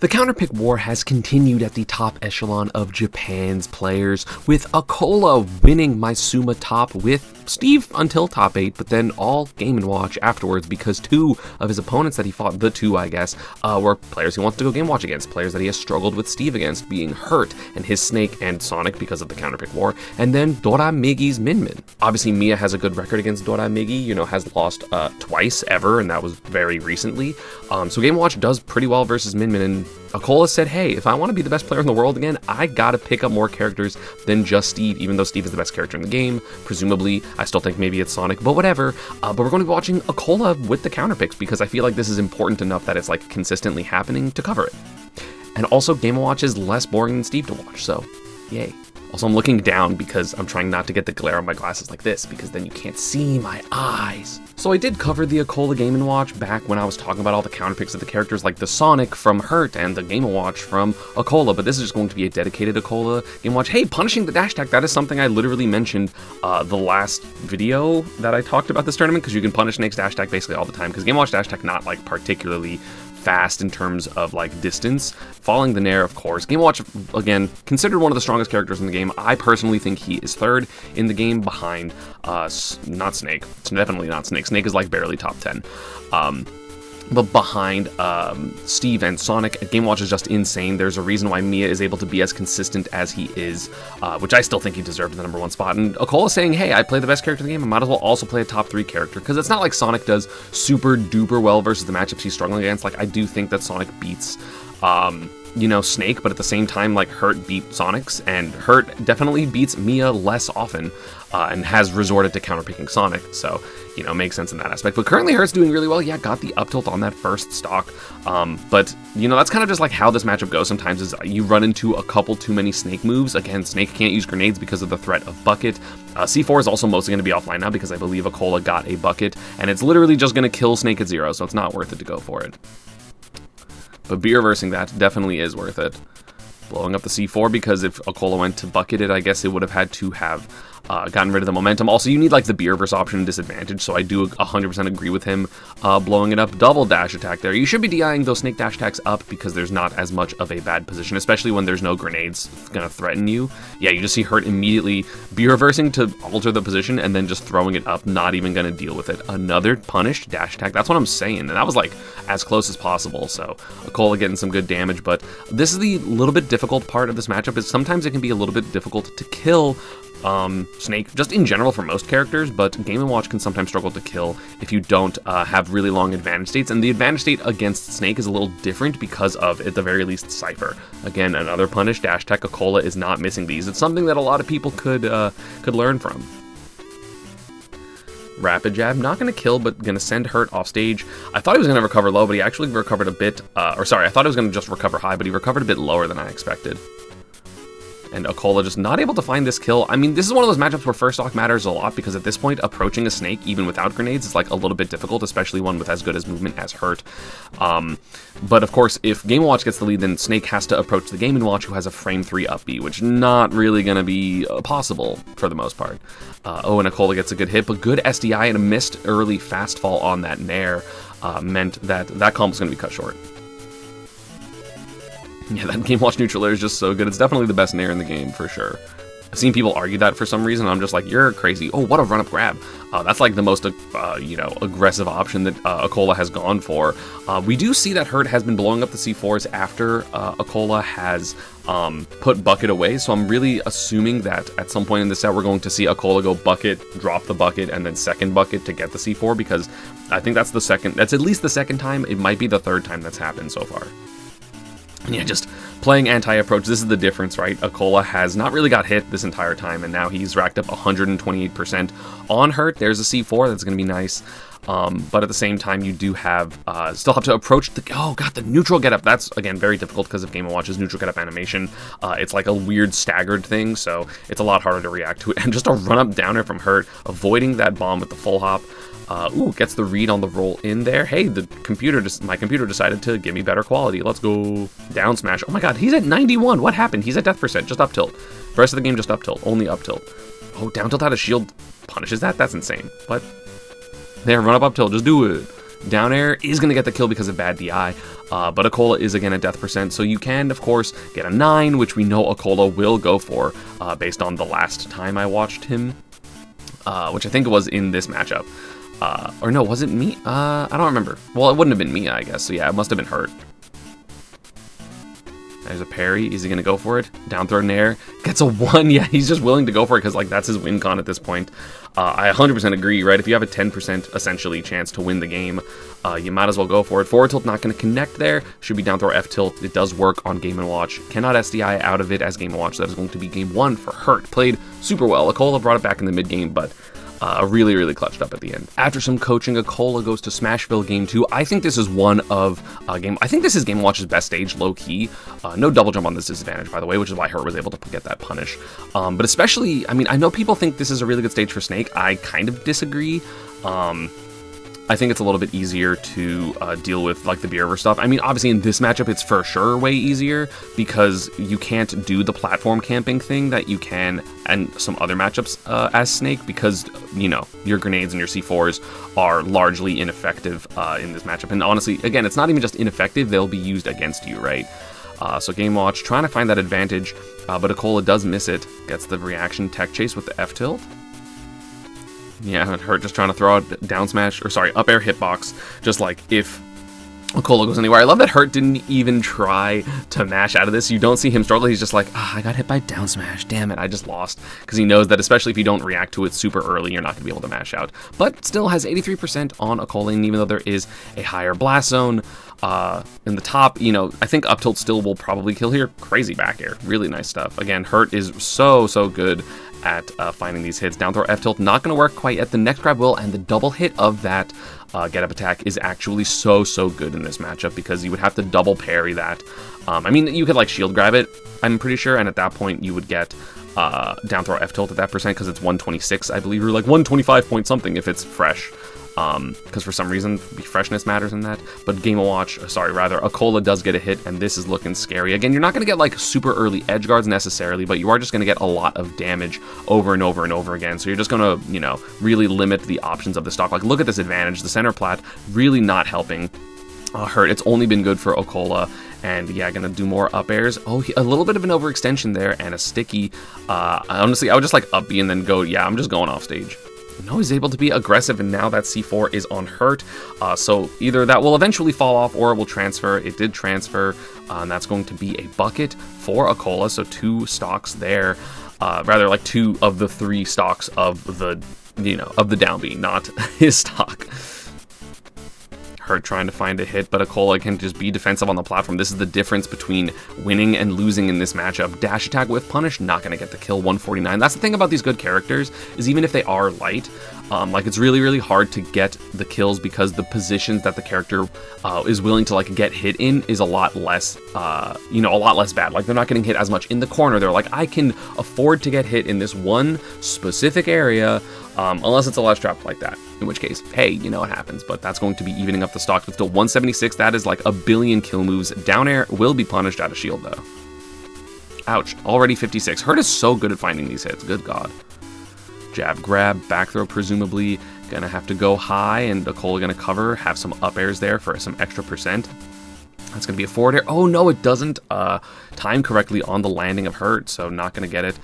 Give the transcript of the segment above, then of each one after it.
The counterpick war has continued at the top echelon of Japan's players, with Akola winning my Suma top with Steve until top 8, but then all Game & Watch afterwards because two of his opponents that he fought, were players he wants to go Game Watch against, players that he has struggled with Steve against, being Hurt and his Snake and Sonic because of the counterpick war, and then Doramigi's Min. Obviously, Mia has a good record against Doramigi, has lost twice ever, and that was very recently. So Game & Watch does pretty well versus Min, and Akola said, hey, if I want to be the best player in the world again, I gotta pick up more characters than just Steve, even though Steve is the best character in the game. Presumably, I still think maybe it's Sonic, but whatever. But we're going to be watching Akola with the counterpicks because I feel like this is important enough that it's like consistently happening to cover it. And also, Game & Watch is less boring than Steve to watch, so yay. Also, I'm looking down because I'm trying not to get the glare on my glasses like this, because then you can't see my eyes. So I did cover the Akola Game & Watch back when I was talking about all the counterpicks of the characters like the Sonic from Hurt and the Game & Watch from Akola, but this is just going to be a dedicated Akola Game & Watch. Hey, punishing the dash attack, that is something I literally mentioned the last video that I talked about this tournament, because you can punish Snake's dash attack basically all the time, because Game & Watch dash attack not like particularly fast in terms of like distance. Following the Nair, of course. Game & Watch, again, considered one of the strongest characters in the game. I personally think he is third in the game behind, not Snake. It's definitely not Snake. Snake is like barely top 10. But behind Steve and Sonic, Game & Watch is just insane. There's a reason why Mia is able to be as consistent as he is, which I still think he deserved the #1 spot. And Akola saying, hey, I play the best character in the game, I might as well also play a top 3 character, because it's not like Sonic does super duper well versus the matchups he's struggling against. Like, I do think that Sonic beats Snake, but at the same time, like, Hurt beat Sonic's, and Hurt definitely beats Mia less often, and has resorted to counterpicking Sonic, so, makes sense in that aspect. But currently, Hurt's doing really well. Yeah, got the up tilt on that first stock, but, that's kind of just like how this matchup goes sometimes, is you run into a couple too many Snake moves. Again, Snake can't use grenades because of the threat of Bucket. C4 is also mostly going to be offline now because I believe Akola got a Bucket, and it's literally just going to kill Snake at 0, so it's not worth it to go for it. But B-reversing that definitely is worth it. Blowing up the C4, because if Akola went to bucket it, I guess it would have had to have gotten rid of the momentum. Also, you need like the B-reverse option disadvantage, so I do 100% agree with him blowing it up. Double dash attack there. You should be DIing those Snake dash attacks up because there's not as much of a bad position, especially when there's no grenades gonna threaten you. Yeah, you just see Hurt immediately B-reversing to alter the position and then just throwing it up, not even gonna deal with it. Another punished dash attack. That's what I'm saying, and that was like as close as possible, so Akola getting some good damage. But this is the little bit difficult part of this matchup, is sometimes it can be a little bit difficult to kill Snake, just in general for most characters, but Game & Watch can sometimes struggle to kill if you don't have really long advantage states, and the advantage state against Snake is a little different because of, at the very least, Cypher. Again, another punish dash attack. Akola is not missing these. It's something that a lot of people could learn from. Rapid jab, not going to kill, but going to send Hurt off stage. I thought he was going to recover low, but he actually recovered a bit, I thought he was going to just recover high, but he recovered a bit lower than I expected. And Akola just not able to find this kill. I mean, this is one of those matchups where first stock matters a lot, because at this point, approaching a Snake, even without grenades, is like a little bit difficult, especially one with as good as movement as Hurt. But of course, if Game & Watch gets the lead, then Snake has to approach the Game & Watch, who has a frame 3 up B, which not really going to be possible for the most part. And Akola gets a good hit, but good SDI and a missed early fast fall on that Nair meant that that combo is going to be cut short. Yeah, that Game & Watch neutral air is just so good. It's definitely the best Nair in the game, for sure. I've seen people argue that for some reason. I'm just like, you're crazy. Oh, what a run-up grab. That's like the most, aggressive option that Akola has gone for. We do see that Hurt has been blowing up the C4s after Akola has put Bucket away, so I'm really assuming that at some point in the set we're going to see Akola go Bucket, drop the Bucket, and then second Bucket to get the C4, because I think that's at least the second time. It might be the third time that's happened so far. Yeah, just playing anti-approach, this is the difference, right? Akola has not really got hit this entire time, and now he's racked up 128% on Hurt. There's a C4, that's going to be nice. But at the same time, you do have, still have to approach the, the neutral getup. That's, again, very difficult because of Game & Watch's neutral getup animation. It's like a weird staggered thing, so it's a lot harder to react to it. And just a run-up downer from Hurt, avoiding that bomb with the full hop. Gets the read on the roll in there. Hey, my computer decided to give me better quality. Let's go down smash. Oh my god, he's at 91. What happened? He's at death percent, just up tilt. The rest of the game, just up tilt, only up tilt. Oh, down tilt out of shield punishes that? That's insane. But there, run up tilt, just do it. down air is going to get the kill because of bad DI, but Akola is again a death percent, so you can, of course, get a 9, which we know Akola will go for based on the last time I watched him, which I think was in this matchup. Or no, was it me? I don't remember. Well, it wouldn't have been me, I guess, so yeah, it must have been Hurt. There's a parry. Is he going to go for it? Down throw in air. Gets a 1. Yeah, he's just willing to go for it because, like, that's his win con at this point. I 100% agree, right? If you have a 10% essentially chance to win the game, you might as well go for it. Forward tilt not going to connect there. Should be down throw F tilt. It does work on Game & Watch. Cannot SDI out of it as Game & Watch. That is going to be game 1 for Hurt. Played super well. Akola brought it back in the mid game, but really, really clutched up at the end. After some coaching, Akola goes to Smashville game 2. I think this is one of I think this is Game & Watch's best stage, low key. No double jump on this disadvantage, by the way, which is why Hurt was able to get that punish. But especially, I mean, I know people think this is a really good stage for Snake. I kind of disagree. I think it's a little bit easier to deal with, like, the Beerver stuff. I mean, obviously in this matchup, it's for sure way easier because you can't do the platform camping thing that you can in some other matchups as Snake because, you know, your grenades and your C4s are largely ineffective in this matchup. And honestly, again, it's not even just ineffective, they'll be used against you, right? So Game Watch trying to find that advantage, but Akola does miss it. Gets the reaction tech chase with the F tilt. Yeah, Hurt just trying to throw out down smash, or sorry, up air hitbox, just like if Akola goes anywhere. I love that Hurt didn't even try to mash out of this. You don't see him struggle. He's just like, I got hit by down smash. Damn it, I just lost. Because he knows that especially if you don't react to it super early, you're not going to be able to mash out. But still has 83% on Akola, and even though there is a higher blast zone in the top, you know, I think up tilt still will probably kill here. Crazy back air. Really nice stuff. Again, Hurt is so good at finding these hits. Down throw F tilt not going to work quite yet. The next grab will, and the double hit of that get up attack is actually so good in this matchup because you would have to double parry that. I mean, you could like shield grab it, I'm pretty sure, and at that point you would get down throw F tilt at that percent because it's 126, I believe, or like 125 point something if it's fresh. Because for some reason freshness matters in that. But Akola does get a hit, and this is looking scary. Again, you're not going to get like super early edge guards necessarily, but you are just going to get a lot of damage over and over again. So you're just going to, you know, really limit the options of the stock. Like, look at this advantage. The center plat really not helping Hurt. It's only been good for Akola. And yeah, gonna do more up airs. Oh, a little bit of an overextension there and a sticky. Honestly, I would just like up B and then go, yeah, I'm just going off stage. No, he's able to be aggressive, and now that C4 is on Hurt. So either that will eventually fall off or it will transfer. It did transfer, and that's going to be a bucket for Akola. So 2 stocks there. Rather like 2 of the 3 stocks of the, you know, of the down B, not his stock. Hurt trying to find a hit, but Akola can just be defensive on the platform. This is the difference between winning and losing in this matchup. Dash attack with punish, not going to get the kill, 149. That's the thing about these good characters, is even if they are light, like it's really hard to get the kills because the positions that the character is willing to like get hit in is a lot less, you know, a lot less bad. Like they're not getting hit as much in the corner. They're like, I can afford to get hit in this one specific area, unless it's a ledge trap like that, in which case, hey, you know what happens, but that's going to be evening up the stock. It's still 176. That is like a billion kill moves. Down air will be punished out of shield though. Ouch, already 56. Hurt is so good at finding these hits, good god. Jab grab, back throw presumably, gonna have to go high, and Akola gonna cover, have some up airs there for some extra percent. That's gonna be a forward air. Oh no, it doesn't time correctly on the landing of Hurt, so not gonna get it.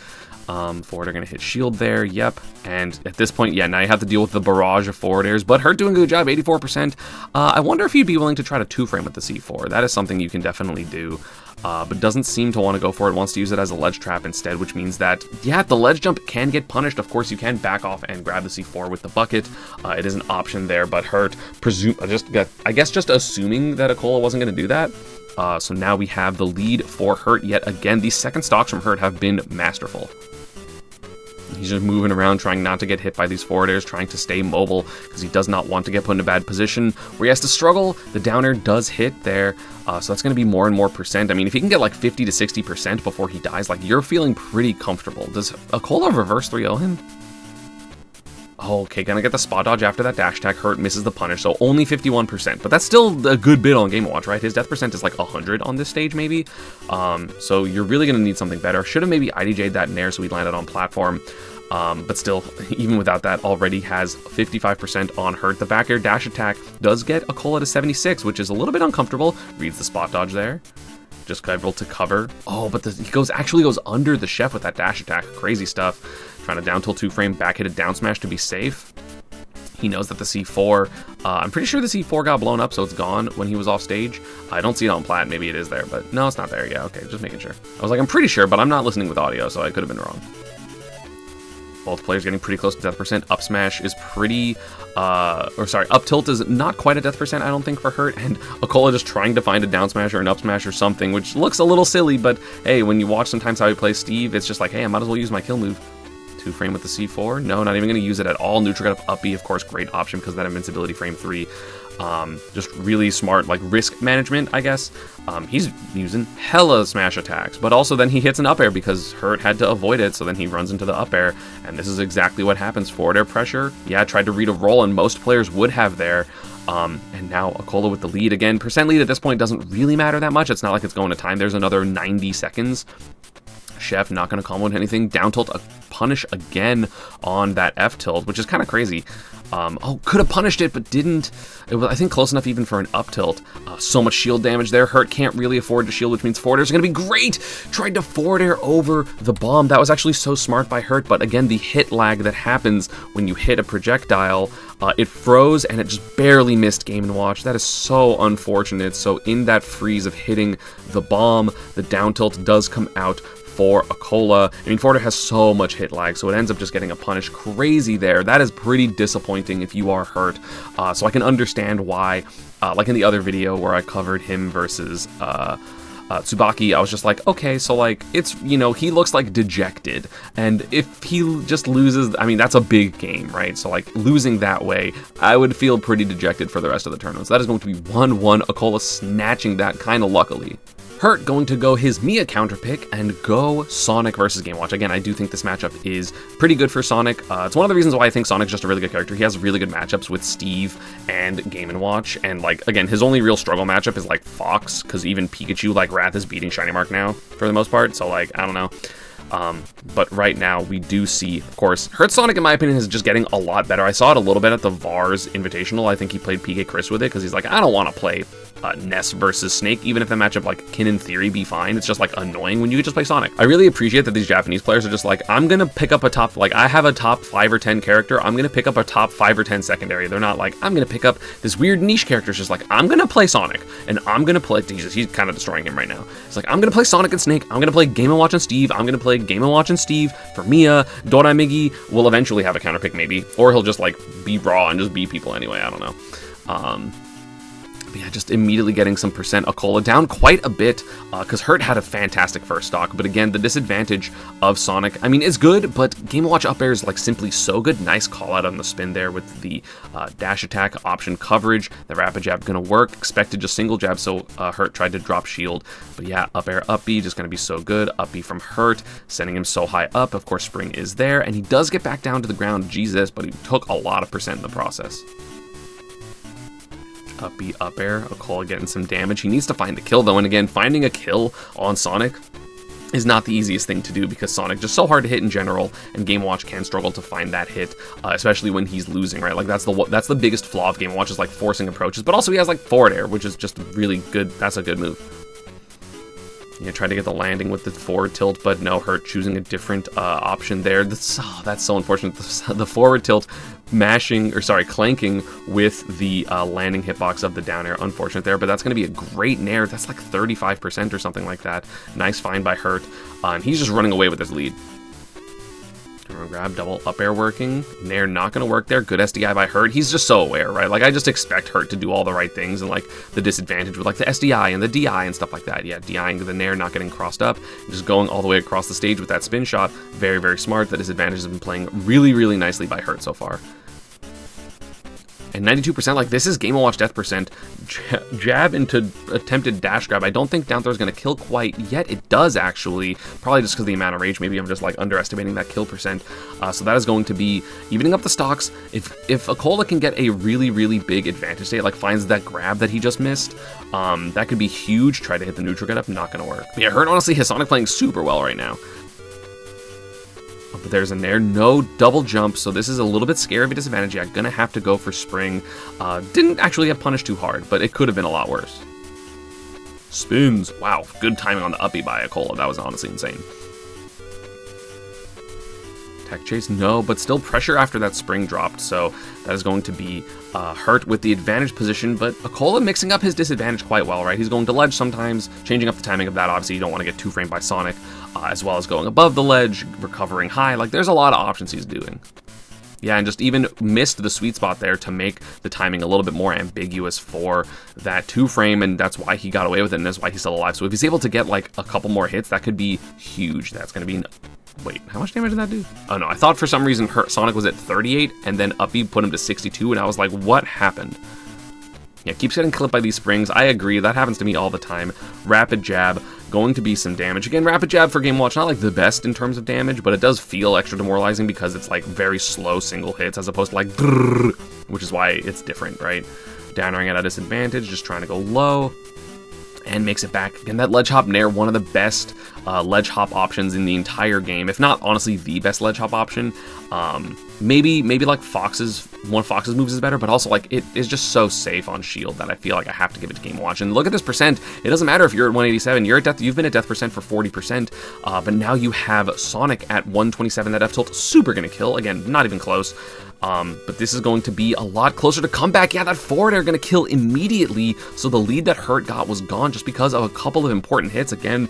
Forward air gonna hit shield there, yep. And at this point, yeah, now you have to deal with the barrage of forward airs, but Hurt doing a good job, 84%. I wonder if he'd be willing to try to 2-frame with the C4. That is something you can definitely do. But doesn't seem to want to go for it, wants to use it as a ledge trap instead, which means that, yeah, the ledge jump can get punished. Of course, you can back off and grab the C4 with the bucket. It is an option there, but Hurt, I guess just assuming that Akola wasn't going to do that. So now we have the lead for Hurt yet again. These second stocks from Hurt have been masterful. He's just moving around, trying not to get hit by these forward airs, trying to stay mobile because he does not want to get put in a bad position where he has to struggle. The down air does hit there, so that's going to be more and more percent. I mean, if he can get like 50 to 60% before he dies, like you're feeling pretty comfortable. Does Akola reverse 3-0 him? Okay, gonna get the spot dodge after that dash attack. Hurt misses the punish, so only 51%, but that's still a good bit on Game & Watch, right? His death percent is like 100 on this stage, maybe. So you're really gonna need something better. Should have maybe IDJ'd that in air so he landed on platform. But still, even without that, already has 55% on Hurt. The back air dash attack does get Akola to 76, which is a little bit uncomfortable. Reads the spot dodge there. Just able to cover. Oh, but he actually goes under the chef with that dash attack. Crazy stuff. Trying to down tilt 2-frame, back hit a down smash to be safe. He knows that the C4, I'm pretty sure the C4 got blown up, so it's gone when he was off stage. I don't see it on plat. Maybe it is there, but no, it's not there. Yeah, okay, just making sure. I was like, I'm pretty sure, but I'm not listening with audio, so I could have been wrong. Both players getting pretty close to death percent. Up smash is pretty, up tilt is not quite a death percent, I don't think, for Hurt. And Akola just trying to find a down smash or an up smash or something, which looks a little silly, but hey, when you watch sometimes how he plays Steve, it's just like, hey, I might as well use my kill move. 2-frame with the C4. No, not even going to use it at all. Neutral get up B, of course, great option because of that invincibility frame 3. Just really smart, like, risk management, I guess. He's using hella smash attacks, but also then he hits an up air because Hurt had to avoid it, so then he runs into the up air, and this is exactly what happens. Forward air pressure. Yeah, tried to read a roll, and most players would have there. And now Akola with the lead again. Percent lead at this point doesn't really matter that much. It's not like it's going to time. There's another 90 seconds. Chef not going to combo into anything. Down tilt, a punish again on that F tilt, which is kind of crazy. Could have punished it, but didn't. It was, I think, close enough even for an up tilt. So much shield damage there. Hurt can't really afford to shield, which means forward airs are going to be great. Tried to forward air over the bomb. That was actually so smart by Hurt, but again, the hit lag that happens when you hit a projectile, it froze and it just barely missed Game & Watch. That is so unfortunate. So in that freeze of hitting the bomb, the down tilt does come out for Akola. I mean, forward air has so much hit lag, so it ends up just getting a punish. Crazy there. That is pretty disappointing if you are Hurt. So I can understand why, like in the other video where I covered him versus Tsubaki, I was just like, okay, so like, it's, you know, he looks like dejected, and if he just loses, I mean, that's a big game, right? So like, losing that way, I would feel pretty dejected for the rest of the tournament. So that is going to be 1-1, Akola snatching that kind of luckily. Hurt going to go his Mia counter pick and go Sonic versus Game & Watch. Again, I do think this matchup is pretty good for Sonic. It's one of the reasons why I think Sonic's just a really good character. He has really good matchups with Steve and Game & Watch, and like, again, his only real struggle matchup is like Fox, because even Pikachu, like Wrath, is beating Shiny Mark now for the most part, so like, I don't know. But right now, we do see, of course, Hurt Sonic, in my opinion, is just getting a lot better. I saw it a little bit at the VAR's Invitational. I think he played PK Chris with it, because he's like, I don't want to play Ness versus Snake, even if the matchup, like, can in theory be fine. It's just, like, annoying when you could just play Sonic. I really appreciate that these Japanese players are just like, I'm gonna pick up a top, like, I have a top 5 or 10 character, I'm gonna pick up a top 5 or 10 secondary. They're not like, I'm gonna pick up this weird niche character. It's just like, I'm gonna play Sonic, and I'm gonna play, Jesus, he's kind of destroying him right now. It's like, I'm gonna play Sonic and Snake, I'm gonna play Game & Watch and Steve, I'm gonna play Game & Watch and Steve for Mia. Doramigi will eventually have a counter pick maybe, or he'll just, like, be raw and just beat people anyway, I don't know. But yeah, just immediately getting some percent. Akola down quite a bit, because Hurt had a fantastic first stock, but again, the disadvantage of Sonic, I mean, is good, but Game & Watch up air is like simply so good. Nice call out on the spin there with the dash attack option coverage. The rapid jab gonna work, expected just single jab, so Hurt tried to drop shield, but yeah, up air, up B, just gonna be so good. Up B from Hurt, sending him so high up. Of course, spring is there, and he does get back down to the ground, Jesus, but he took a lot of percent in the process. Up B, up air, Akola getting some damage. He needs to find the kill though, and again, finding a kill on Sonic is not the easiest thing to do because Sonic just so hard to hit in general, and Game & Watch can struggle to find that hit, especially when he's losing, right? Like that's the biggest flaw of Game & Watch, is like forcing approaches, but also he has like forward air, which is just really good. That's a good move. Yeah, try to get the landing with the forward tilt, but no, Hurt choosing a different option there. That's so unfortunate. The forward tilt clanking with the landing hitbox of the down air. Unfortunate there, but that's going to be a great nair. That's like 35% or something like that. Nice find by Hurt, and he's just running away with his lead. Grab, double up air working. Nair not going to work there. Good SDI by Hurt. He's just so aware, right? Like, I just expect Hurt to do all the right things, and like the disadvantage with like the SDI and the DI and stuff like that. Yeah, DIing the Nair, not getting crossed up, just going all the way across the stage with that spin shot. Very, very smart. The disadvantage has been playing really, really nicely by Hurt so far. And 92%, like, this is Game & Watch death percent. Jab into attempted dash grab. I don't think down throw is going to kill quite yet. It does, actually. Probably just because of the amount of rage. Maybe I'm just, like, underestimating that kill percent. So that is going to be evening up the stocks. If Akola can get a really, really big advantage state, like, finds that grab that he just missed, that could be huge. Try to hit the neutral get up. Not going to work. But yeah, Hurt, honestly, his Sonic playing super well right now. But there's a nair, no double jump, so this is a little bit scary of a disadvantage. Yeah, gonna have to go for spring. Didn't actually get punished too hard, but it could have been a lot worse. Spins. Wow, good timing on the uppie by Akola. That was honestly insane. Tech chase, no, but still pressure after that spring dropped, so that is going to be Hurt with the advantage position, but Akola mixing up his disadvantage quite well, right? He's going to ledge sometimes, changing up the timing of that. Obviously, you don't want to get two framed by Sonic, as well as going above the ledge, recovering high. Like, there's a lot of options he's doing. Yeah, and just even missed the sweet spot there to make the timing a little bit more ambiguous for that two frame, and that's why he got away with it, and that's why he's still alive. So if he's able to get, like, a couple more hits, that could be huge. That's going to be... Wait, how much damage did that do? Oh no, I thought for some reason Sonic was at 38, and then Uppy put him to 62, and I was like, what happened? Yeah, keeps getting clipped by these springs. I agree, that happens to me all the time. Rapid Jab, going to be some damage. Again, Rapid Jab for Game Watch, not like the best in terms of damage, but it does feel extra demoralizing because it's like very slow single hits as opposed to like brrr, which is why it's different, right? Downering at a disadvantage, just trying to go low. And makes it back. Again, that ledge hop nair, one of the best ledge hop options in the entire game, if not honestly the best ledge hop option. Maybe like one of Fox's moves is better, but also like it is just so safe on shield that I feel like I have to give it to Game & Watch. And look at this percent. It doesn't matter if you're at 187. You're at death. You've been at death percent for 40%, but now you have Sonic at 127. That F tilt super gonna kill. Again, not even close. But this is going to be a lot closer to comeback. Yeah, that forward air going to kill immediately. So the lead that Hurt got was gone just because of a couple of important hits. Again,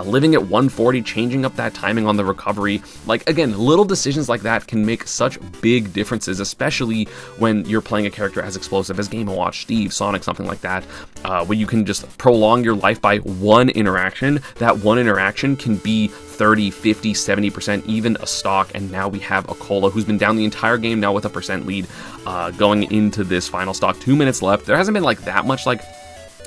living at 140, changing up that timing on the recovery. Like, again, little decisions like that can make such big differences, especially when you're playing a character as explosive as Game & Watch, Steve, Sonic, something like that, where you can just prolong your life by one interaction. That one interaction can be 30, 50, 70%, even a stock, and now we have Akola, who's been down the entire game now with a percent lead, going into this final stock. 2 minutes left. There hasn't been like that much like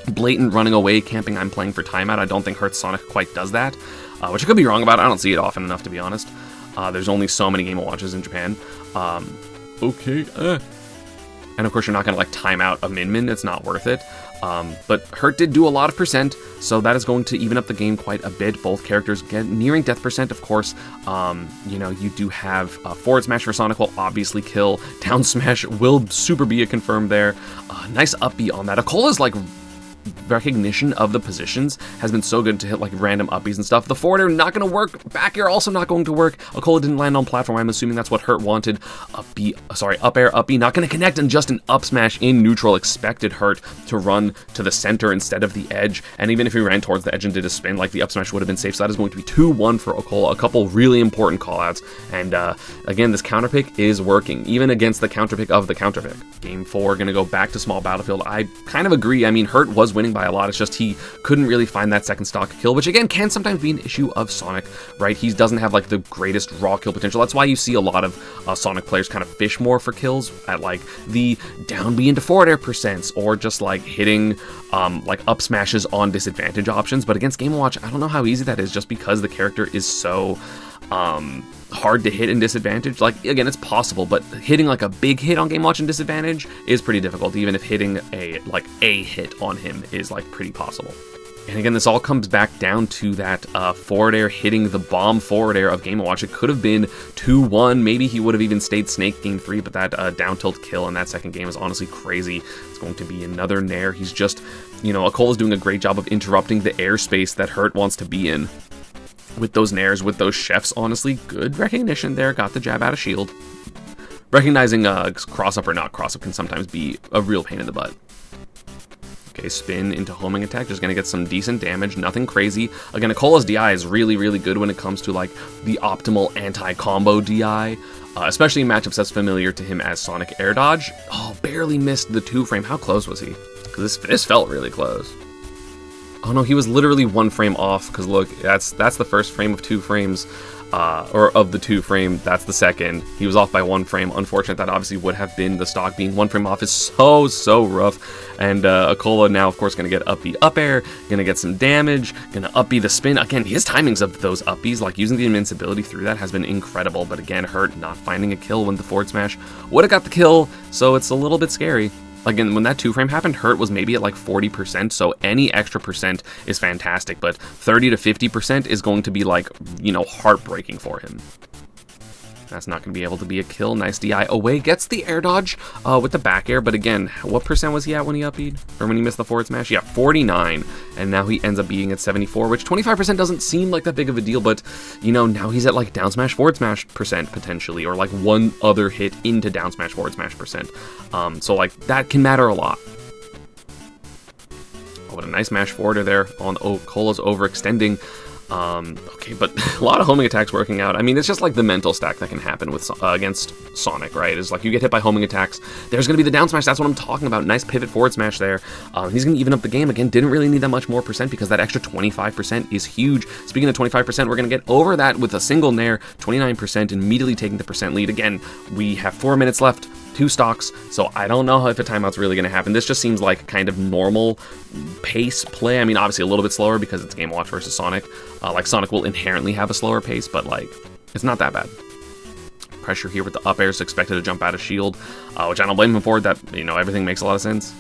blatant running away, camping, I'm playing for timeout. I don't think Hurt Sonic quite does that, which I could be wrong about. I don't see it often enough, to be honest. There's only so many Game & Watches in Japan. Okay. And of course, you're not going to like time out a Min-Min. It's not worth it. But Hurt did do a lot of percent, so that is going to even up the game quite a bit. Both characters get nearing death percent, of course. You know, you do have forward smash for Sonic will obviously kill. Down smash will super be a confirm there. Nice up B on that. Akola's like recognition of the positions has been so good to hit like random uppies and stuff. The forward air not going to work. Back air also not going to work. Akola didn't land on platform. I'm assuming that's what Hurt wanted. Up air, up B, not going to connect, and just an up smash in neutral. Expected Hurt to run to the center instead of the edge, and even if he ran towards the edge and did a spin, like the up smash would have been safe. So that is going to be 2-1 for Akola. A couple really important callouts, and again, this counter pick is working, even against the counter pick of the counter pick. Game 4, going to go back to small battlefield. I kind of agree. I mean, Hurt was winning by a lot. It's just he couldn't really find that second stock kill, which again can sometimes be an issue of Sonic, right? He doesn't have like the greatest raw kill potential. That's why you see a lot of Sonic players kind of fish more for kills at like the down B into forward air percents, or just like hitting like up smashes on disadvantage options. But against Game & Watch, I don't know how easy that is, just because the character is so hard to hit in disadvantage. Like, again, it's possible, but hitting like a big hit on Game Watch in disadvantage is pretty difficult, even if hitting a hit on him is like pretty possible. And again, this all comes back down to that forward air hitting the bomb forward air of Game & Watch. It could have been 2-1. Maybe he would have even stayed Snake game 3, but that down tilt kill in that second game is honestly crazy. It's going to be another nair. He's just, you know, Akola's doing a great job of interrupting the airspace that Hurt wants to be in. With those nairs, with those chefs, honestly, good recognition there. Got the jab out of shield. Recognizing cross-up or not cross-up can sometimes be a real pain in the butt. Okay, spin into homing attack. Just going to get some decent damage. Nothing crazy. Again, Akola's DI is really, really good when it comes to, like, the optimal anti-combo DI. Especially in matchups that's familiar to him as Sonic Air Dodge. Oh, barely missed the 2-frame. How close was he? Because this felt really close. Oh no, he was literally 1 frame off, because look, that's the first frame of 2 frames, or of the 2 frame, that's the second. He was off by 1 frame. Unfortunate, that obviously would have been the stock. Being 1 frame off is so rough. And Akola now, of course, going to get up B up air, going to get some damage, going to up B the spin. Again, his timings of those up Bs, like using the invincibility through that, has been incredible. But again, Hurt not finding a kill when the forward smash would have got the kill, so it's a little bit scary. Again, when that 2-frame happened, Hurt was maybe at like 40%, so any extra percent is fantastic, but 30 to 50% is going to be like, you know, heartbreaking for him. That's not going to be able to be a kill. Nice DI away. Gets the air dodge with the back air. But again, what percent was he at when he up-E'd? Or when he missed the forward smash? Yeah, 49. And now he ends up being at 74, which 25% doesn't seem like that big of a deal. But, you know, now he's at like down smash, forward smash percent potentially. Or like one other hit into down smash, forward smash percent. So like that can matter a lot. Oh, what a nice mash forwarder there on Akola's overextending. Okay, but a lot of homing attacks working out. I mean, it's just like the mental stack that can happen with against Sonic, right? It's like you get hit by homing attacks, there's going to be the down smash, that's what I'm talking about. Nice pivot forward smash there. He's going to even up the game again. Didn't really need that much more percent because that extra 25% is huge. Speaking of 25%, we're going to get over that with a single nair, 29%, immediately taking the percent lead. Again, we have 4 minutes left. 2 stocks, so I don't know if a timeout's really going to happen. This just seems like kind of normal pace play. I mean, obviously a little bit slower because it's Game & Watch versus Sonic. Like, Sonic will inherently have a slower pace, but, like, it's not that bad. Pressure here with the up airs, expected to jump out of shield, which I don't blame him for. That, you know, everything makes a lot of sense.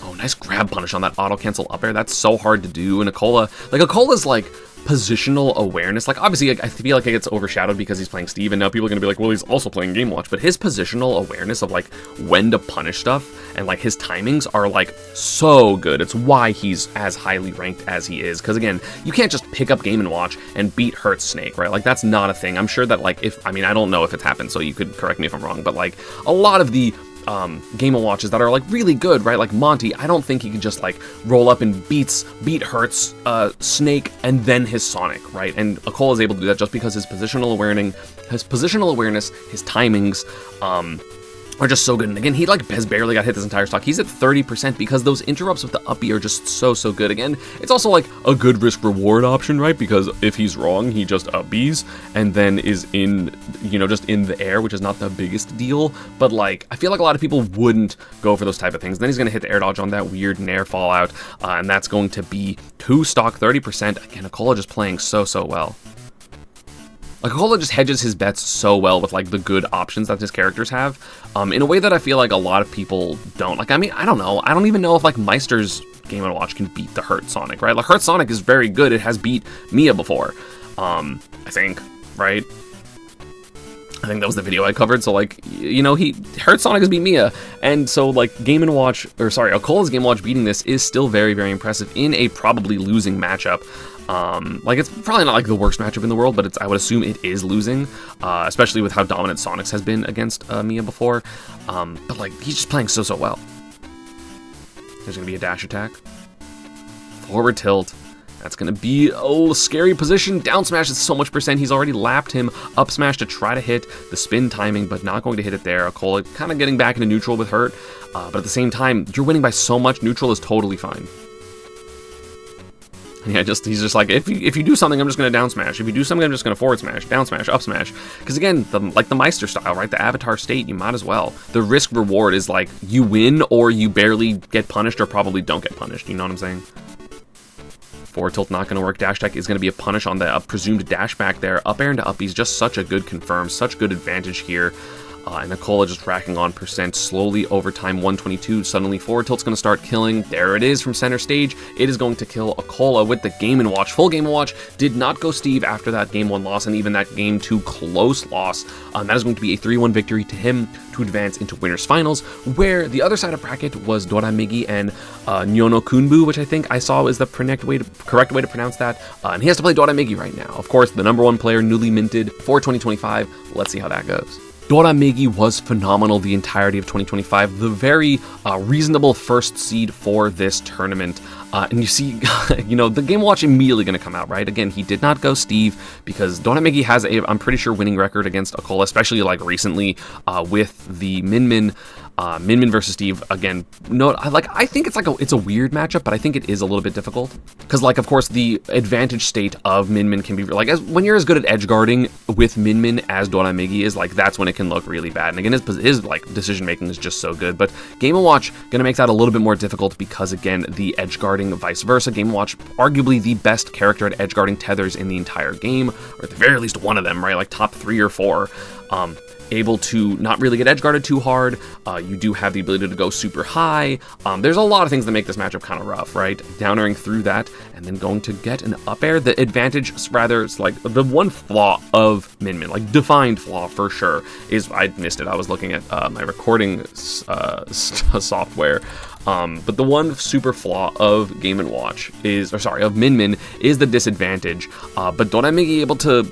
Oh, nice grab punish on that auto-cancel up air. That's so hard to do. And Akola, like, Akola's, like, positional awareness, like, obviously, I feel like it gets overshadowed because he's playing Steve, and now people are gonna be like, well, he's also playing Game Watch, but his positional awareness of, like, when to punish stuff, and, like, his timings are, like, so good. It's why he's as highly ranked as he is, because, again, you can't just pick up Game & Watch and beat Hurt Snake, right? Like, that's not a thing. I'm sure that, like, I mean, I don't know if it's happened, so you could correct me if I'm wrong, but, like, a lot of the Game & Watches that are like really good, right? Like Monty, I don't think he can just like roll up and beat Hurt's Snake and then his Sonic, right? And Akola is able to do that just because his positional awareness, his timings, are just so good. And again, he like has barely got hit this entire stock. He's at 30% because those interrupts with the up B are just so good. Again, it's also like a good risk reward option, right? Because if he's wrong, he just up Bs and then is in, you know, just in the air, which is not the biggest deal. But like, I feel like a lot of people wouldn't go for those type of things. Then he's going to hit the air dodge on that weird nair fallout. And that's going to be 2 stock, 30%. Again, Akola just playing so well. Like, Akola just hedges his bets so well with, like, the good options that his characters have, in a way that I feel like a lot of people don't. Like, I mean, I don't know. I don't even know if, like, Meister's Game & Watch can beat the Hurt Sonic, right? Like, Hurt Sonic is very good. It has beat Mia before, I think, right? I think that was the video I covered, so, like, you know, Hurt Sonic has beat Mia, and so, like, Akola's Game & Watch beating this is still very impressive in a probably losing matchup. Like, it's probably not like the worst matchup in the world, but I would assume it is losing, especially with how dominant Sonic's has been against Mia before. But like, he's just playing so well. There's gonna be a dash attack, forward tilt. That's gonna be a scary position. Down smash is so much percent. He's already lapped him. Up smash to try to hit the spin timing, but not going to hit it there. Akola kind of getting back into neutral with Hurt, but at the same time, you're winning by so much. Neutral is totally fine. Yeah, he's just like, if you do something, I'm just going to down smash. If you do something, I'm just going to forward smash, down smash, up smash. Because again, like the Meister style, right? The Avatar state, you might as well. The risk reward is like, you win or you barely get punished or probably don't get punished. You know what I'm saying? Forward tilt not going to work. Dash attack is going to be a punish on the presumed dash back there. Up air into up B is just such a good confirm, such good advantage here. And Akola just racking on percent slowly over time. 122. Suddenly forward tilt's going to start killing. There it is from center stage. It is going to kill Akola with the Game & Watch. Full Game & Watch. Did not go Steve after that Game 1 loss and even that Game 2 close loss. That is going to be a 3-1 victory to him to advance into winners finals, where the other side of bracket was Doramigi and Nyono Kunbu, which I think I saw is the correct way to pronounce that. And he has to play Doramigi right now. Of course, the #1 player, newly minted for 2025. Let's see how that goes. Doramigi was phenomenal the entirety of 2025, the very reasonable first seed for this tournament. And you see, you know, the Game Watch immediately going to come out, right? Again, he did not go Steve because Doramigi has I'm pretty sure, winning record against Akola, especially like recently with the Min versus Steve. Again, I think it's a weird matchup, but I think it is a little bit difficult because, like, of course, the advantage state of Min can be like, when you're as good at edge guarding with Min as Doramigi is, like, that's when it can look really bad. And again, his like decision making is just so good. But Game & Watch gonna make that a little bit more difficult because, again, the edge guarding, vice versa. Game & Watch arguably the best character at edge guarding tethers in the entire game, or at the very least one of them, right? Like top 3 or 4. able to not really get edge guarded too hard. You do have the ability to go super high. There's a lot of things that make this matchup kind of rough, right? Down airing through that and then going to get an up air. The advantage, rather, it's like the one flaw of Min Min, like defined flaw for sure, is I missed it. I was looking at my recording software. But the one super flaw of Game & Watch of Min Min is the disadvantage. But Doramigi able to,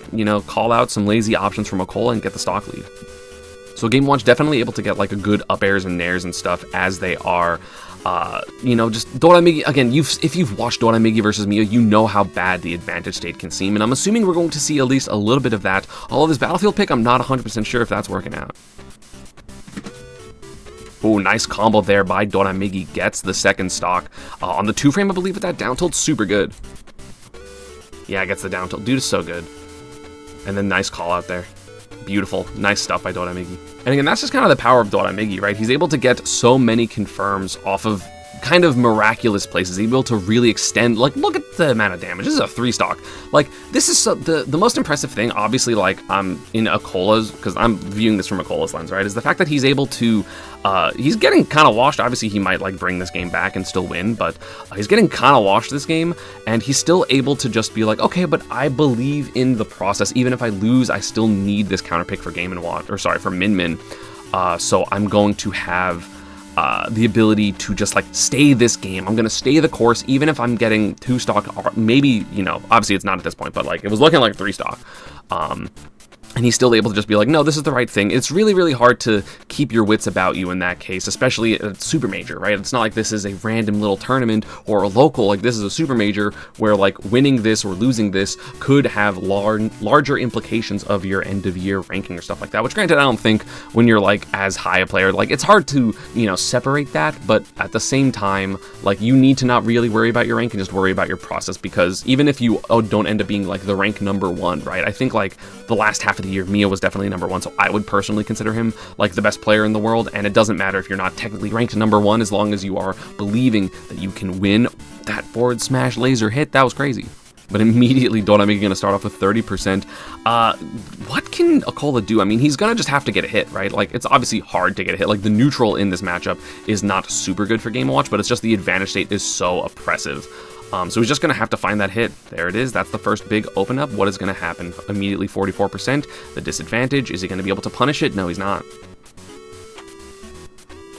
call out some lazy options from Akola and get the stock lead. So Game & Watch definitely able to get like a good up airs and nairs and stuff as they are. Just Doramigi, again, if you've watched Doramigi versus Mia, you know how bad the advantage state can seem, and I'm assuming we're going to see at least a little bit of that. All of this battlefield pick, I'm not 100% sure if that's working out. Oh, nice combo there by Doramigi, gets the second stock. On the 2-frame, I believe, with that down tilt, super good. Yeah, gets the down tilt. Dude is so good. And then nice call out there. Beautiful. Nice stuff by Doramigi. And again, that's just kind of the power of Doramigi, right? He's able to get so many confirms off of kind of miraculous places, able to really extend. Like, look at the amount of damage. This is a 3-stock. Like, this is the most impressive thing, obviously, like, in Akola's, because I'm viewing this from Akola's lens, right, is the fact that he's able to, he's getting kind of washed. Obviously, he might, like, bring this game back and still win, but he's getting kind of washed this game, and he's still able to just be like, okay, but I believe in the process. Even if I lose, I still need this counter pick for for Min Min. So I'm going to have the ability to just like stay this game. I'm going to stay the course, even if I'm getting 2-stock, maybe, obviously it's not at this point, but like it was looking like 3-stock. And he's still able to just be like, no, this is the right thing. It's really, really hard to keep your wits about you in that case, especially at Super Major, right? It's not like this is a random little tournament or a local. Like, this is a Super Major where, like, winning this or losing this could have larger implications of your end-of-year ranking or stuff like that, which, granted, I don't think when you're, like, as high a player, like, it's hard to, separate that, but at the same time, like, you need to not really worry about your rank and just worry about your process, because even if you don't end up being, like, the rank #1, right? I think, like, the last half of the year, Mia was definitely #1, so I would personally consider him like the best player in the world, and it doesn't matter if you're not technically ranked #1 as long as you are believing that you can win. That forward smash laser hit, that was crazy. But immediately Doramigi going to start off with 30%. What can Akola do? I mean, he's going to just have to get a hit, right? Like, it's obviously hard to get a hit. Like, the neutral in this matchup is not super good for Game & Watch, but it's just the advantage state is so oppressive. So he's just going to have to find that hit. There it is. That's the first big open up. What is going to happen? Immediately 44%. The disadvantage. Is he going to be able to punish it? No, he's not.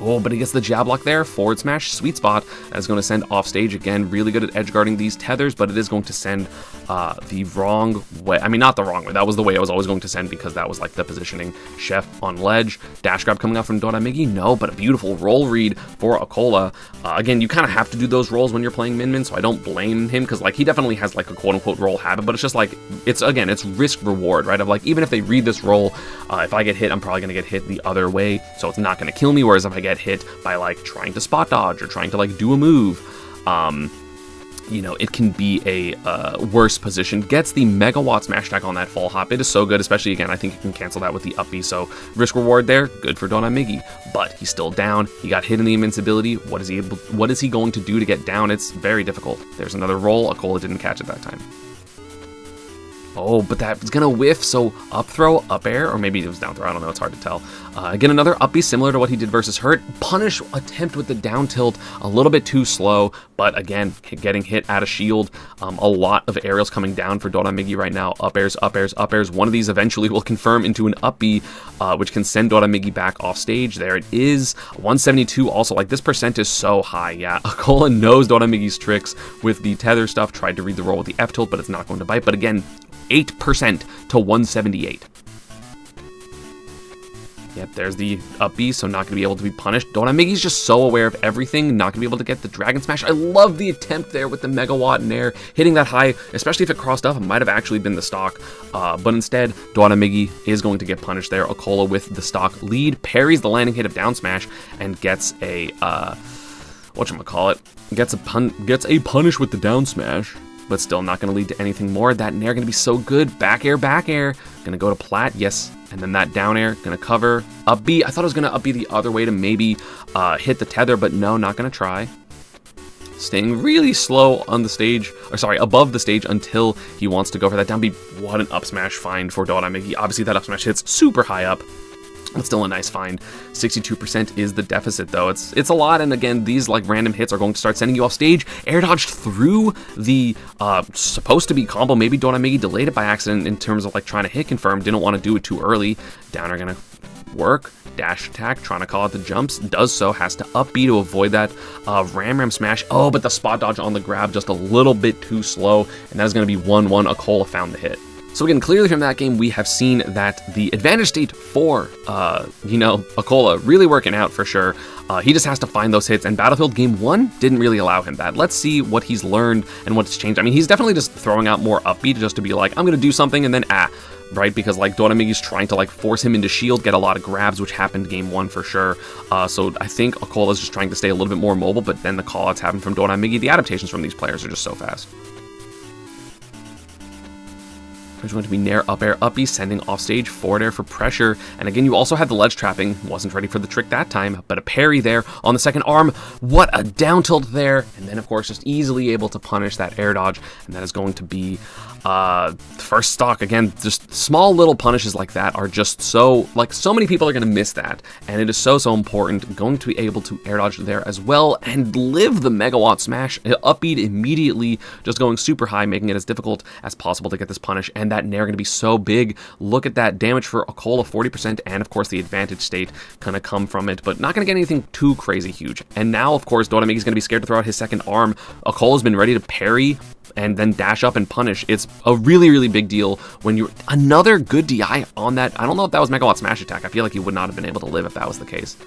Oh, but he gets the jab lock there. Forward smash, sweet spot. That's going to send off stage again. Really good at edge guarding these tethers, but it is going to send the wrong way. I mean, not the wrong way. That was the way I was always going to send, because that was like the positioning. Chef on ledge. Dash grab coming out from Doramigi. No, but a beautiful roll read for Akola. Again, you kind of have to do those rolls when you're playing Min Min, so I don't blame him, because like he definitely has like a quote-unquote roll habit, but it's just like, it's risk reward, right? Of like, even if they read this roll, if I get hit, I'm probably going to get hit the other way, so it's not going to kill me, whereas if I get hit by like trying to spot dodge or trying to like do a move, it can be a worse position. Gets the megawatt smash attack on that full hop. It is so good, especially again, I think you can cancel that with the up B, so risk reward there, good for Doramigi, but he's still down. He got hit in the invincibility. What is he going to do to get down? It's very difficult. There's another roll. Akola didn't catch it that time. Oh, but that's gonna whiff, so up throw, up air, or maybe it was down throw, I don't know, it's hard to tell. Again, another up B similar to what he did versus Hurt. Punish attempt with the down tilt, a little bit too slow, but again, getting hit out of shield. A lot of aerials coming down for Doramigi right now. Up airs, up airs, up airs. One of these eventually will confirm into an up B, which can send Doramigi back off stage. There it is, 172 also. Like, this percent is so high, yeah. Akola knows Doramigi's tricks with the tether stuff, tried to read the roll with the F tilt, but it's not going to bite. But again, 8% to 178. Yep, there's the up B, so not going to be able to be punished. Doramigi's just so aware of everything, not going to be able to get the Dragon Smash. I love the attempt there with the Megawatt in air, hitting that high, especially if it crossed up. It might have actually been the stock, but instead, Doramigi is going to get punished there. Akola with the stock lead, parries the landing hit of down smash, and gets a, whatchamacallit, gets a punish with the down smash. But still not going to lead to anything more. That nair going to be so good. Back air, going to go to plat, yes. And then that down air, going to cover. Up B, I thought it was going to up B the other way to maybe hit the tether, but no, not going to try. staying really slow on the stage, or sorry, above the stage until he wants to go for that down B. What an up smash find for Doramigi. Obviously that up smash hits super high up. It's still a nice find. 62% is the deficit, though. It's a lot, and again, these like random hits are going to start sending you off stage. Air dodged through the supposed to be combo. Maybe Doramigi delayed it by accident in terms of like trying to hit confirm. Didn't want to do it too early. Downer gonna work. Dash attack, trying to call out the jumps. Does so, has to up B to avoid that ram smash. Oh, but the spot dodge on the grab just a little bit too slow, and that is going to be 1-1. Akola found the hit. So again, clearly from that game, we have seen that the advantage state for, Akola really working out for sure. He just has to find those hits, and Battlefield Game 1 didn't really allow him that. Let's see what he's learned and what's changed. I mean, he's definitely just throwing out more upbeat just to be like, I'm going to do something, and then, right? Because like Doramigi's trying to like force him into shield, get a lot of grabs, which happened Game 1 for sure. So I think Akola's just trying to stay a little bit more mobile, but then the callouts happen from Doramigi. The adaptations from these players are just so fast. There's going to be Nair, up air, up B, sending off stage, forward air for pressure. And again, you also had the ledge trapping. Wasn't ready for the trick that time, but a parry there on the second arm. What a down tilt there. And then, of course, just easily able to punish that air dodge. And that is going to be first stock. Again, just small little punishes like that are just so, like, so many people are going to miss that. And it is so important going to be able to air dodge there as well and live the megawatt smash. Upbeat immediately, just going super high, making it as difficult as possible to get this punish. And that Nair going to be so big. Look at that damage for Akola, 40%, and of course the advantage state kind of come from it, but not going to get anything too crazy huge. And now, of course, Doramigi is going to be scared to throw out his second arm. Akola's been ready to parry and then dash up and punish. It's a really, really big deal when you're another good DI on that. I don't know if that was Megawatt Smash attack. I feel like he would not have been able to live if that was the case.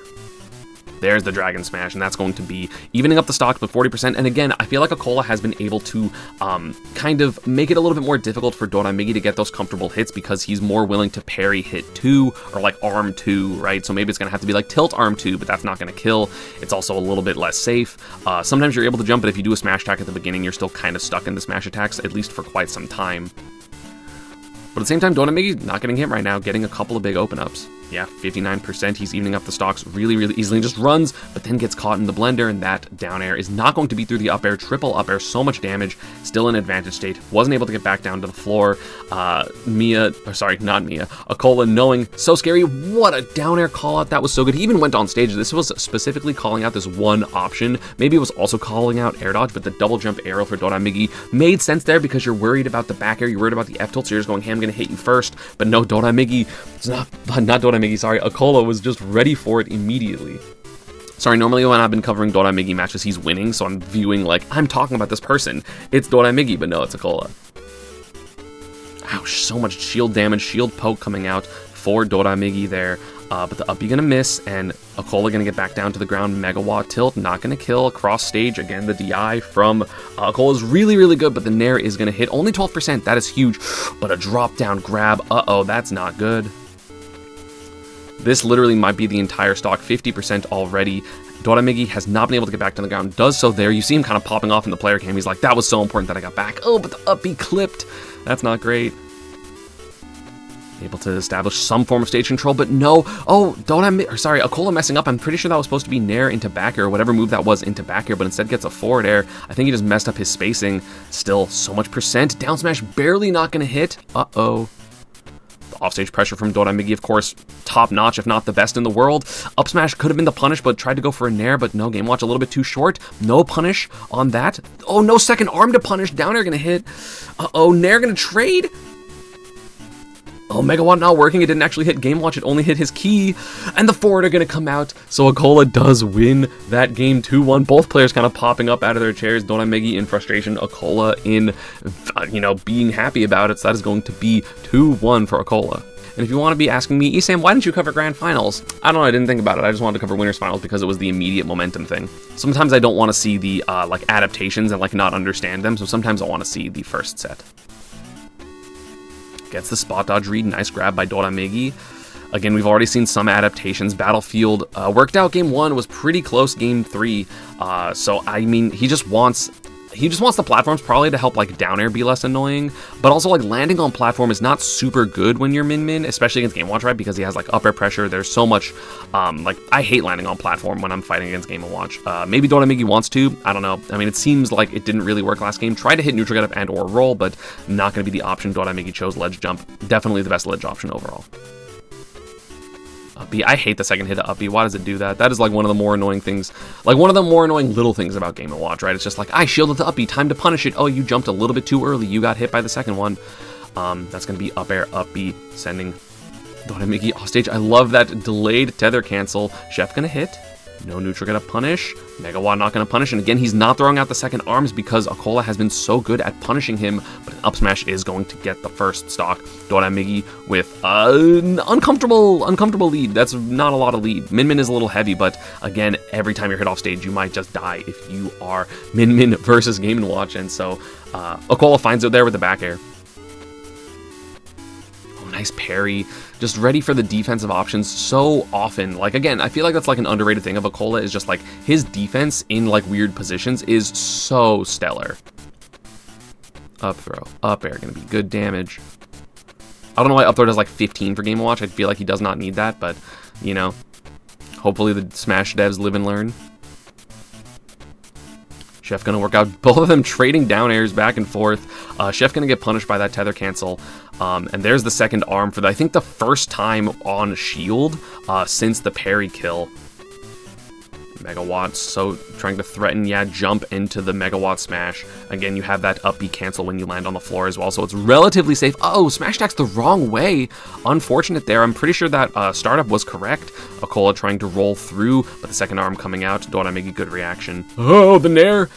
There's the Dragon Smash, and that's going to be evening up the stocks by 40%. And again, I feel like Akola has been able to kind of make it a little bit more difficult for Doramigi to get those comfortable hits because he's more willing to parry hit 2 or like arm 2, right? So maybe it's going to have to be like tilt arm 2, but that's not going to kill. It's also a little bit less safe. Sometimes you're able to jump, but if you do a smash attack at the beginning, you're still kind of stuck in the smash attacks, at least for quite some time. But at the same time, Doramigi not getting hit right now, getting a couple of big open-ups. Yeah, 59%, he's evening up the stocks really, really easily, just runs, but then gets caught in the blender, and that down air is not going to be through the up air, triple up air, so much damage, still in advantage state, wasn't able to get back down to the floor. Akola knowing, so scary, what a down air call out, that was so good. He even went on stage, this was specifically calling out this one option, maybe it was also calling out air dodge, but the double jump aerial for Doramigi made sense there because you're worried about the back air, you're worried about the F tilt, so you're just going, hey, I'm gonna hit you first, but no, Doramigi, Akola was just ready for it immediately. Sorry, normally when I've been covering Doramigi matches, he's winning, so I'm viewing like, I'm talking about this person. It's Doramigi, but no, it's Akola. Ouch, so much shield damage, shield poke coming out for Doramigi there. But the up B gonna miss, and Akola gonna get back down to the ground. Megawatt tilt, not gonna kill. Across stage, again, the DI from Akola is really, really good, but the Nair is gonna hit. Only 12%, that is huge. But a drop down grab, uh-oh, that's not good. This literally might be the entire stock, 50% already. Doramigi has not been able to get back to the ground, does so there. You see him kind of popping off in the player cam. He's like, that was so important that I got back. Oh, but the up B clipped. That's not great. Able to establish some form of stage control, but no. Oh, Akola messing up. I'm pretty sure that was supposed to be Nair into back air, or whatever move that was into back air, but instead gets a forward air. I think he just messed up his spacing. Still, so much percent. Down smash barely not going to hit. Uh-oh. Offstage pressure from Doramigi, of course, top notch, if not the best in the world. Up smash could have been the punish, but tried to go for a Nair, but no, game watch a little bit too short. No punish on that. Oh, no second arm to punish. Down air gonna hit. Uh-oh, Nair gonna trade. Oh, Megawatt not working. It didn't actually hit game watch. It only hit his key. And the forward are going to come out. So Akola does win that game 2-1. Both players kind of popping up out of their chairs. Doramigi in frustration. Akola in, being happy about it. So that is going to be 2-1 for Akola. And if you want to be asking me, ESAM, why didn't you cover Grand Finals? I don't know, I didn't think about it. I just wanted to cover Winners Finals because it was the immediate momentum thing. Sometimes I don't want to see the adaptations and not understand them. So sometimes I want to see the first set. Gets the spot dodge read, nice grab by Doramigi. Again, we've already seen some adaptations. Battlefield worked out game 1, was pretty close game 3. So, I mean, he just wants he just wants the platforms probably to help like down air be less annoying, but also like landing on platform is not super good when you're Min, especially against Game & Watch, right? Because he has like up air pressure. There's so much, like I hate landing on platform when I'm fighting against Game & Watch. Maybe Doramigi wants to, I don't know. I mean, it seems like it didn't really work last game. Tried to hit neutral get up and or roll, but not going to be the option. Doramigi chose ledge jump. Definitely the best ledge option overall. Up B. I hate the second hit of up B. Why does it do that? That is like one of the more annoying things, like one of the more annoying little things about Game & Watch, right? It's just like, I shielded the up B, time to punish it. Oh, you jumped a little bit too early. You got hit by the second one. That's going to be up air, up B, sending Doramigi off stage. I love that delayed tether cancel. Chef going to hit. No neutral going to punish. Megawatt not going to punish. And again, he's not throwing out the second arms because Akola has been so good at punishing him. But an up smash is going to get the first stock. Doramigi with an uncomfortable lead. That's not a lot of lead. Min is a little heavy, but again, every time you're hit off stage, you might just die if you are Min versus Game & Watch. And so Akola finds it there with the back air. Nice parry, just ready for the defensive options so often. Like, again, I feel like that's like an underrated thing of Akola, is just like his defense in like weird positions is so stellar. Up throw, up air, gonna be good damage. I don't know why up throw does like 15 for Game & Watch. I feel like he does not need that, but you know, hopefully the Smash devs live and learn. Chef gonna work out, both of them trading down airs back and forth. Chef gonna get punished by that tether cancel. And there's the second arm for, I think, the first time on shield since the parry kill. Megawatt, so trying to threaten, yeah, jump into the Megawatt smash. Again, you have that up B cancel when you land on the floor as well, so it's relatively safe. Oh, smash attack's the wrong way. Unfortunate there. I'm pretty sure that startup was correct. Akola trying to roll through, but the second arm coming out. Doramigi, good reaction. Oh, the Nair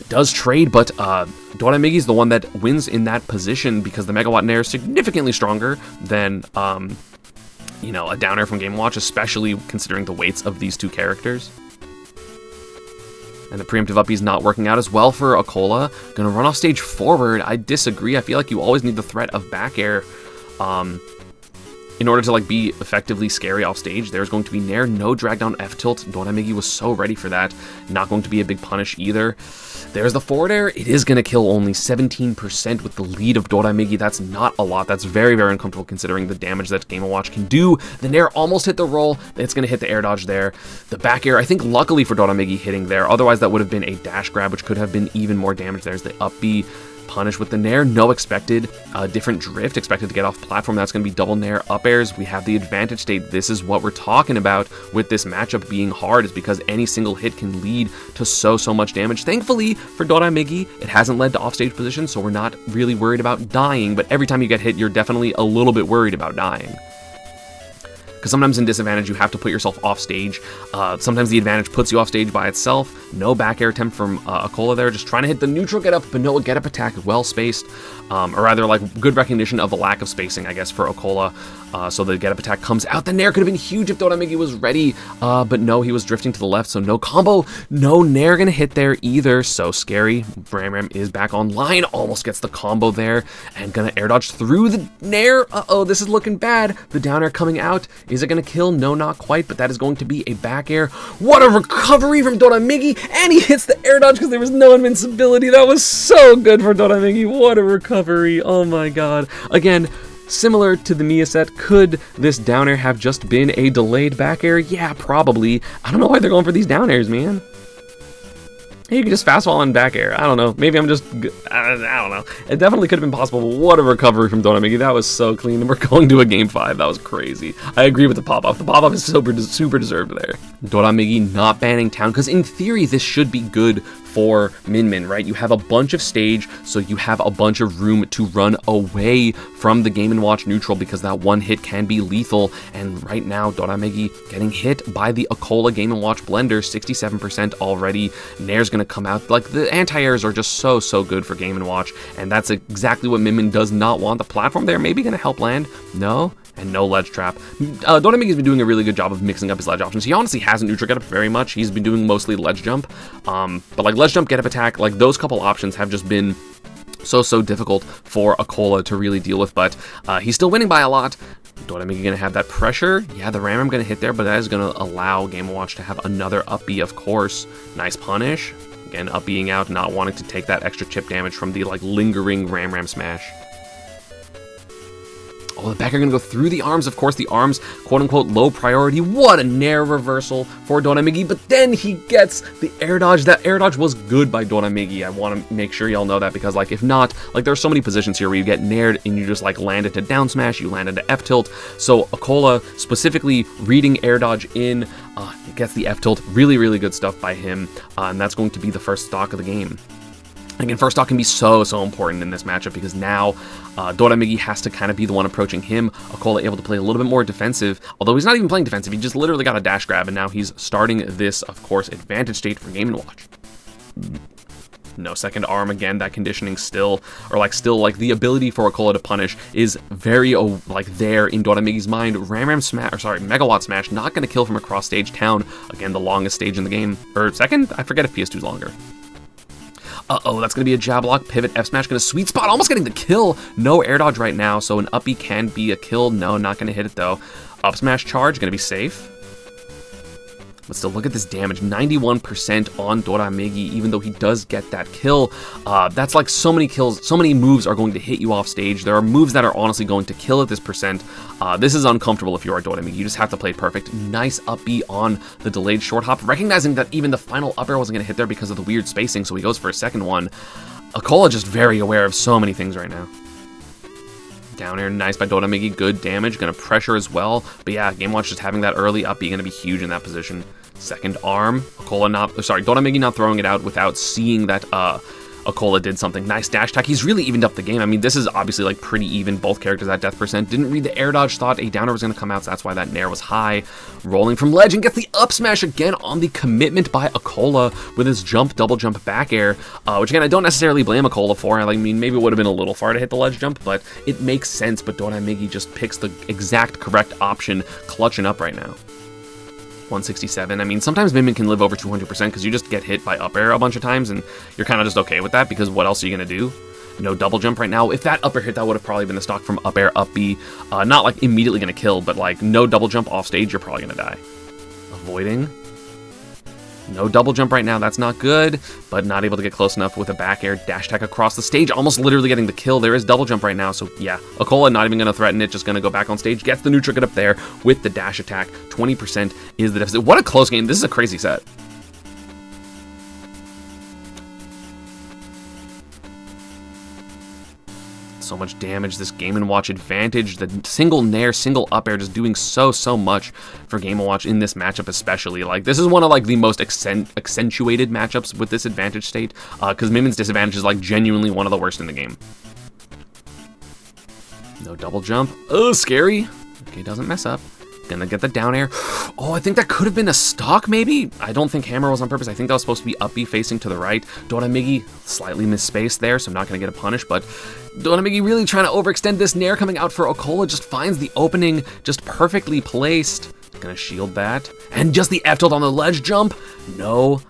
does trade, but Doramigi's the one that wins in that position because the Megawatt Nair is significantly stronger than, you know, a down air from Game & Watch, especially considering the weights of these two characters. And the preemptive up B's not working out as well for Akola. Gonna run off stage forward. I disagree. I feel like you always need the threat of back air in order to like be effectively scary off stage. There's going to be Nair, no drag down F tilt. Doramigi was so ready for that. Not going to be a big punish either. There's the forward air. It is going to kill only 17% with the lead of Doramigi. That's not a lot. That's very, very uncomfortable considering the damage that Game & Watch can do. The Nair almost hit the roll. It's going to hit the air dodge there. The back air, I think luckily for Doramigi hitting there. Otherwise, that would have been a dash grab, which could have been even more damage. There's the up B. Punish with the Nair, no expected, different drift, expected to get off platform. That's going to be double Nair up airs. We have the advantage state. This is what we're talking about with this matchup being hard, is because any single hit can lead to so much damage. Thankfully for Doramigi, it hasn't led to offstage position, so we're not really worried about dying, but every time you get hit, you're definitely a little bit worried about dying. Because sometimes in disadvantage, you have to put yourself off stage. Sometimes the advantage puts you off stage by itself. No back air attempt from Akola there, just trying to hit the neutral get up, but no get up attack, well spaced. Or rather, like, good recognition of a lack of spacing, I guess, for Akola. So the get up attack comes out. The Nair could have been huge if Doramigi was ready, but no, he was drifting to the left, so no combo. No Nair gonna hit there either, so scary. Ram is back online, almost gets the combo there, and gonna air dodge through the Nair. Uh-oh, this is looking bad. The down air coming out. Is it gonna kill? No, not quite, but that is going to be a back air. What a recovery from Doramigi, and he hits the air dodge because there was no invincibility. That was so good for Doramigi. What a recovery. Oh my god. Again, similar to the Mia set, could this down air have just been a delayed back air? Yeah, probably. I don't know why they're going for these down airs, man. You can just fast fall and back air. I don't know. Maybe I'm just, I don't know. It definitely could have been possible, but what a recovery from Doramigi. That was so clean. And we're going to a game 5. That was crazy. I agree with the pop-off. The pop-off is super deserved there. Doramigi not banning town, because in theory, this should be good for Min, right? You have a bunch of stage, so you have a bunch of room to run away from the Game & Watch neutral, because that one hit can be lethal. And right now, Doramigi getting hit by the Akola Game & Watch blender, 67% already. Nair's gonna come out. Like, the anti-airs are just so good for Game & Watch, and that's exactly what Min does not want. The platform there maybe gonna help land. No. And no ledge trap. Doramigi's been doing a really good job of mixing up his ledge options. He honestly hasn't neutral get up very much. He's been doing mostly ledge jump. But like ledge jump, get up attack, like those couple options have just been so difficult for Akola to really deal with. But he's still winning by a lot. Doramigi gonna have that pressure. Yeah, the ram gonna hit there, but that is gonna allow Game & Watch to have another up B, of course. Nice punish. Again, up being out, not wanting to take that extra chip damage from the like lingering Ram smash. Oh, the back air gonna go through the arms. Of course, the arms, quote-unquote, low priority. What a nair reversal for Doramigi, but then he gets the air dodge. That air dodge was good by Doramigi. I want to make sure y'all know that, because, like, if not, like, there's so many positions here where you get naired and you just, like, land into down smash, you land into F tilt. So Akola, specifically reading air dodge in, gets the F tilt. Really, really good stuff by him, and that's going to be the first stock of the game. Again, first stock can be so important in this matchup, because now Doramigi has to kind of be the one approaching him. Akola able to play a little bit more defensive, although he's not even playing defensive. He just literally got a dash grab, and now he's starting this, of course, advantage state for Game & Watch. No second arm again. That conditioning still the ability for Akola to punish is very like there in Doramigi's mind. Ram smash, or sorry, Megawatt smash, not going to kill from across stage town. Again, the longest stage in the game, or second. I forget if PS2 is longer. Uh-oh, that's going to be a jab lock, pivot, F smash, going to sweet spot, almost getting the kill. No air dodge right now, so an up B can be a kill. No, not going to hit it though. Up smash charge, going to be safe. But still, look at this damage, 91% on Doramigi, even though he does get that kill. That's like so many kills, so many moves are going to hit you off stage. There are moves that are honestly going to kill at this percent. This is uncomfortable if you are Doramigi. You just have to play it perfect. Nice up B on the delayed short hop, recognizing that even the final up air wasn't going to hit there because of the weird spacing, so he goes for a second one. Akola just very aware of so many things right now. Down air, nice by Doramigi, good damage, gonna pressure as well. But yeah, Game Watch just having that early up B gonna be huge in that position. Second arm, Doramigi not throwing it out without seeing that Akola did something. Nice dash attack. He's really evened up the game. I mean, this is obviously like pretty even. Both characters at death percent. Didn't read the air dodge, thought a downer was going to come out, so that's why that nair was high. Rolling from ledge and gets the up smash again on the commitment by Akola with his jump, double jump back air, which again, I don't necessarily blame Akola for. I mean, maybe it would have been a little far to hit the ledge jump, but it makes sense. But Doramigi just picks the exact correct option, clutching up right now. 167. I mean, sometimes Min Min can live over 200% because you just get hit by up air a bunch of times and you're kind of just okay with that, because what else are you going to do? No double jump right now. If that up air hit, that would have probably been the stock from up air, up B. Not like immediately going to kill, but like no double jump off stage, you're probably going to die. Avoiding. No double jump right now, that's not good, but not able to get close enough with a back air dash attack across the stage, almost literally getting the kill. There is double jump right now, so yeah, Akola not even going to threaten it, just going to go back on stage, gets the neutral get up there with the dash attack. 20% is the deficit. What a close game. This is a crazy set. So much damage, this Game & Watch advantage, the single nair, single up air, just doing so much for Game & Watch in this matchup especially. Like, this is one of like the most accentuated matchups with this advantage state, because Min Min's disadvantage is like genuinely one of the worst in the game. No double jump. Oh, scary. Okay, doesn't mess up. Gonna get the down air. Oh, I think that could have been a stock, maybe? I don't think hammer was on purpose. I think that was supposed to be up B facing to the right. Doramigi slightly misspaced there, so I'm not gonna get a punish, but Doramigi really trying to overextend this nair coming out for Akola, just finds the opening, just perfectly placed. Gonna shield that. And just the F tilt on the ledge jump. No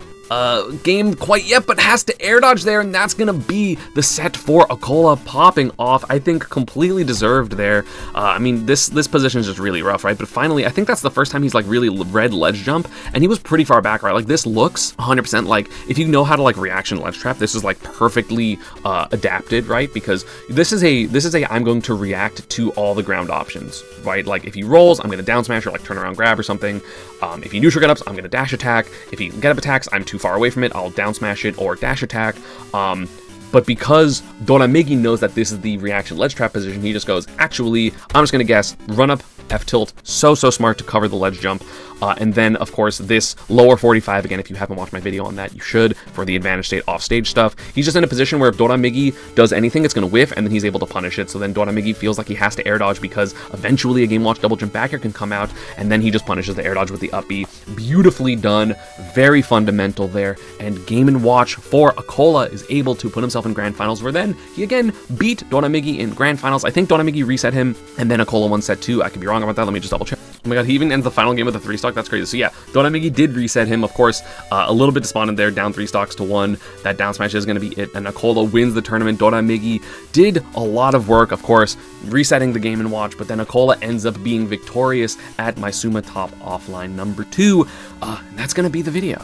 game quite yet, but has to air dodge there, and that's gonna be the set for Akola popping off. I think completely deserved there. I mean, this position is just really rough, right? But finally, I think that's the first time he's like really read ledge jump, and he was pretty far back, right? Like, this looks 100% like, if you know how to like reaction ledge trap, this is like perfectly adapted, right? Because this is a I'm going to react to all the ground options, right? Like, if he rolls, I'm gonna down smash or like turn around grab or something. If he neutral get ups, I'm gonna dash attack. If he get up attacks, I'm too far away from it, I'll down smash it or dash attack. But because Doramigi knows that this is the reaction ledge trap position, he just goes, actually, I'm just gonna guess, run up, F tilt, so smart to cover the ledge jump. And then, of course, this lower 45, again, if you haven't watched my video on that, you should, for the advantage state off-stage stuff. He's just in a position where if Doramigi does anything, it's going to whiff, and then he's able to punish it. So then Doramigi feels like he has to air dodge because eventually a Game Watch double jump back air can come out, and then he just punishes the air dodge with the up B. Beautifully done, very fundamental there, and Game & Watch for Akola is able to put himself in Grand Finals, where then he again beat Doramigi in Grand Finals. I think Doramigi reset him, and then Akola won set 2. I could be wrong about that, let me just double check. Oh my god, he even ends the final game with a 3-stock, that's crazy. So yeah, Doramigi did reset him, of course, a little bit despondent there, down 3 stocks to 1. That down smash is going to be it, and Akola wins the tournament. Doramigi did a lot of work, of course, resetting the Game & Watch, but then Akola ends up being victorious at my Suma Top Offline number 2. And that's going to be the video.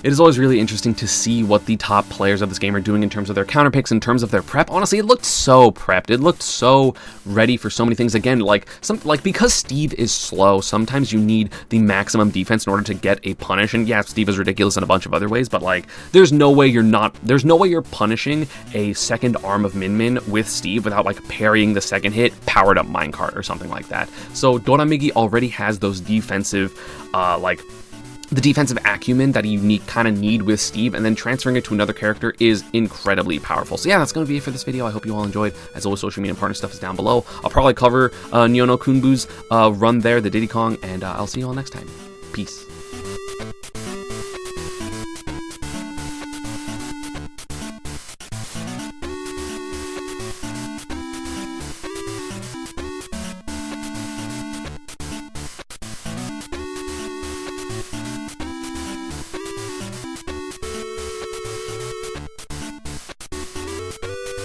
It is always really interesting to see what the top players of this game are doing in terms of their counter picks, in terms of their prep. Honestly, it looked so prepped. It looked so ready for so many things. Again, because Steve is slow, sometimes you need the maximum defense in order to get a punish. And yeah, Steve is ridiculous in a bunch of other ways, but like, there's no way you're punishing a second arm of Min Min with Steve without like parrying the second hit, powered up minecart or something like that. So Doramigi already has those defensive, the defensive acumen that you kind of need with Steve, and then transferring it to another character is incredibly powerful. So yeah, that's going to be it for this video. I hope you all enjoyed. As always, social media and partner stuff is down below. I'll probably cover Nyono Kunbu's run there, the Diddy Kong, and I'll see you all next time. Peace.